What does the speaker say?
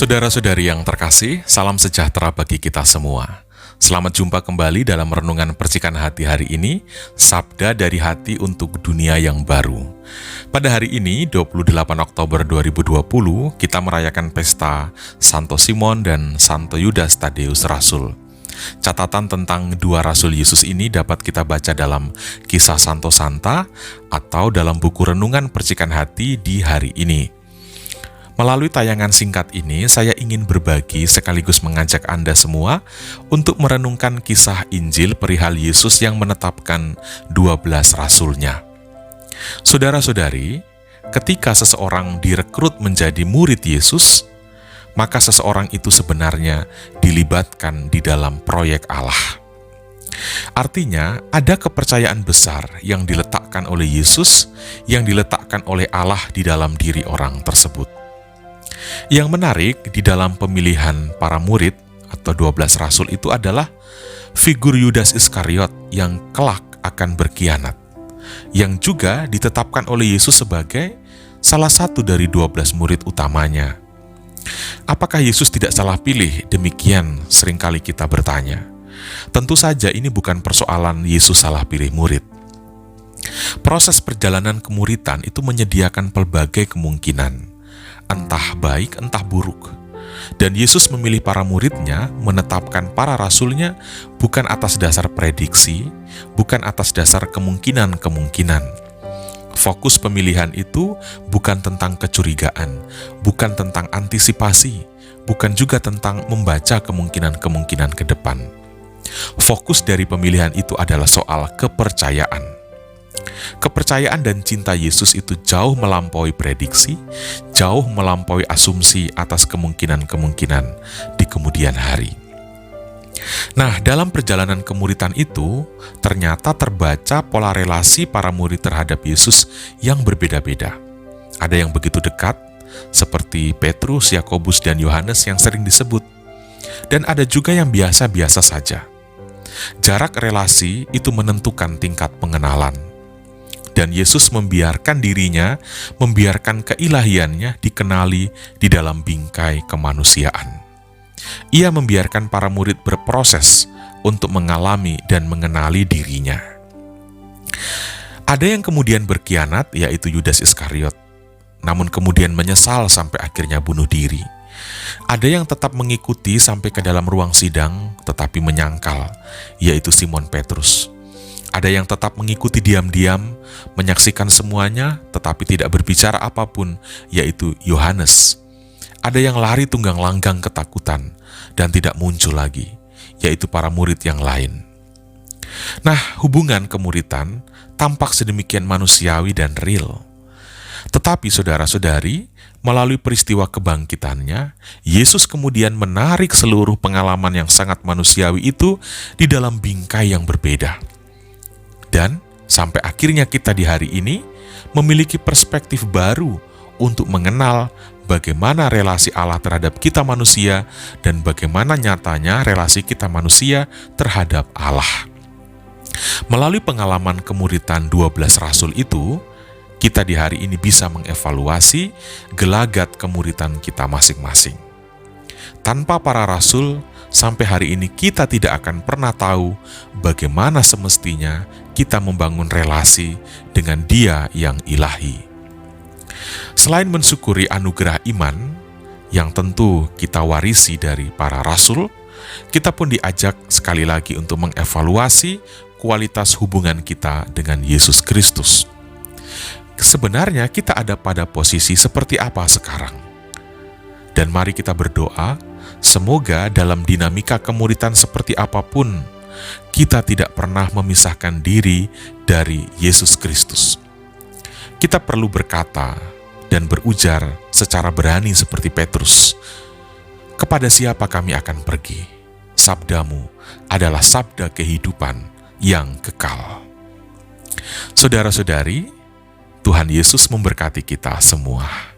Saudara-saudari yang terkasih, salam sejahtera bagi kita semua. Selamat jumpa kembali dalam renungan percikan hati hari ini, Sabda dari Hati untuk Dunia yang Baru. Pada hari ini, 28 Oktober 2020, kita merayakan pesta Santo Simon dan Santo Yudas Tadeus Rasul. Catatan tentang dua Rasul Yesus ini dapat kita baca dalam Kisah Santo Santa atau dalam buku renungan percikan hati di hari ini. Melalui tayangan singkat ini, saya ingin berbagi sekaligus mengajak Anda semua untuk merenungkan kisah Injil perihal Yesus yang menetapkan 12 rasulnya. Saudara-saudari, ketika seseorang direkrut menjadi murid Yesus, maka seseorang itu sebenarnya dilibatkan di dalam proyek Allah. Artinya, ada kepercayaan besar yang diletakkan oleh Yesus, yang diletakkan oleh Allah di dalam diri orang tersebut. Yang menarik di dalam pemilihan para murid atau 12 rasul itu adalah figur Yudas Iskariot yang kelak akan berkhianat, yang juga ditetapkan oleh Yesus sebagai salah satu dari 12 murid utamanya. Apakah Yesus tidak salah pilih? Demikian seringkali kita bertanya. Tentu saja ini bukan persoalan Yesus salah pilih murid. Proses perjalanan kemuritan itu menyediakan pelbagai kemungkinan, entah baik, entah buruk. Dan Yesus memilih para muridnya, menetapkan para rasulnya bukan atas dasar prediksi, bukan atas dasar kemungkinan-kemungkinan. Fokus pemilihan itu bukan tentang kecurigaan, bukan tentang antisipasi, bukan juga tentang membaca kemungkinan-kemungkinan ke depan. Fokus dari pemilihan itu adalah soal kepercayaan. Kepercayaan dan cinta Yesus itu jauh melampaui prediksi, jauh melampaui asumsi atas kemungkinan-kemungkinan di kemudian hari. Nah, dalam perjalanan kemuritan itu, ternyata terbaca pola relasi para murid terhadap Yesus yang berbeda-beda. Ada yang begitu dekat, seperti Petrus, Yakobus, dan Yohanes yang sering disebut. Dan ada juga yang biasa-biasa saja. Jarak relasi itu menentukan tingkat pengenalan. Dan Yesus membiarkan dirinya, membiarkan keilahiannya dikenali di dalam bingkai kemanusiaan. Ia membiarkan para murid berproses untuk mengalami dan mengenali dirinya. Ada yang kemudian berkhianat, yaitu Yudas Iskariot, namun kemudian menyesal sampai akhirnya bunuh diri. Ada yang tetap mengikuti sampai ke dalam ruang sidang, tetapi menyangkal, yaitu Simon Petrus. Ada yang tetap mengikuti diam-diam, menyaksikan semuanya, tetapi tidak berbicara apapun, yaitu Yohanes. Ada yang lari tunggang langgang ketakutan, dan tidak muncul lagi, yaitu para murid yang lain. Nah, hubungan kemuritan tampak sedemikian manusiawi dan real. Tetapi saudara-saudari, melalui peristiwa kebangkitannya, Yesus kemudian menarik seluruh pengalaman yang sangat manusiawi itu di dalam bingkai yang berbeda. Dan sampai akhirnya kita di hari ini memiliki perspektif baru untuk mengenal bagaimana relasi Allah terhadap kita manusia dan bagaimana nyatanya relasi kita manusia terhadap Allah. Melalui pengalaman kemuritan 12 rasul itu, kita di hari ini bisa mengevaluasi gelagat kemuritan kita masing-masing. Tanpa para rasul, sampai hari ini kita tidak akan pernah tahu bagaimana semestinya kita membangun relasi dengan Dia yang ilahi. Selain mensyukuri anugerah iman yang tentu kita warisi dari para rasul, kita pun diajak sekali lagi untuk mengevaluasi kualitas hubungan kita dengan Yesus Kristus. Sebenarnya kita ada pada posisi seperti apa sekarang? Dan mari kita berdoa, semoga dalam dinamika kemuritan seperti apapun, kita tidak pernah memisahkan diri dari Yesus Kristus. Kita perlu berkata dan berujar secara berani seperti Petrus, "Kepada siapa kami akan pergi? Sabdamu adalah sabda kehidupan yang kekal." Saudara-saudari, Tuhan Yesus memberkati kita semua.